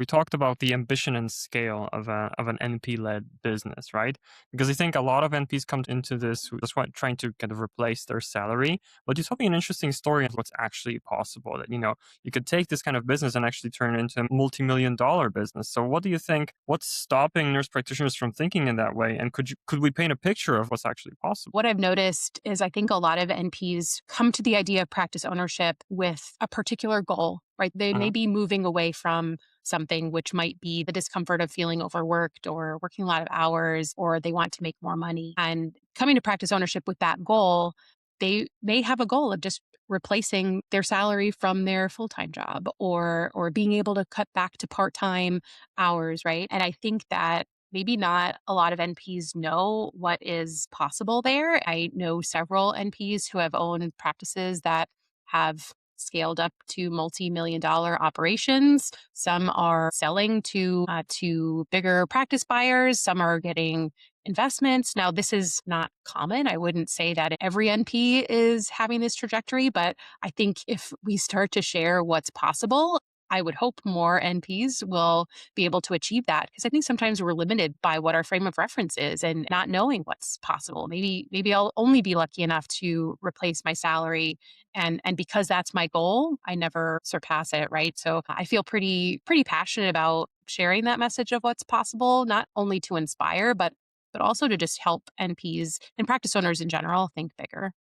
We talked about the ambition and scale of an NP-led business, right? Because I think a lot of NPs come into this just trying to kind of replace their salary. But you told me an interesting story of what's actually possible. That you could take this kind of business and actually turn it into a multi-million dollar business. So what do you think? What's stopping nurse practitioners from thinking in that way? And could we paint a picture of what's actually possible? What I've noticed is I think a lot of NPs come to the idea of practice ownership with a particular goal, right? They may Uh-huh. be moving away from something which might be the discomfort of feeling overworked or working a lot of hours, or they want to make more money. And coming to practice ownership with that goal, they may have a goal of just replacing their salary from their full-time job or being able to cut back to part-time hours, right? And I think that maybe not a lot of NPs know what is possible there. I know several NPs who have owned practices that have scaled up to multi-million dollar operations. Some are selling to bigger practice buyers. Some are getting investments. Now, this is not common. I wouldn't say that every NP is having this trajectory, but I think if we start to share what's possible, I would hope more NPs will be able to achieve that because I think sometimes we're limited by what our frame of reference is and not knowing what's possible. Maybe I'll only be lucky enough to replace my salary and because that's my goal, I never surpass it, right? So I feel pretty passionate about sharing that message of what's possible, not only to inspire but also to just help NPs and practice owners in general think bigger.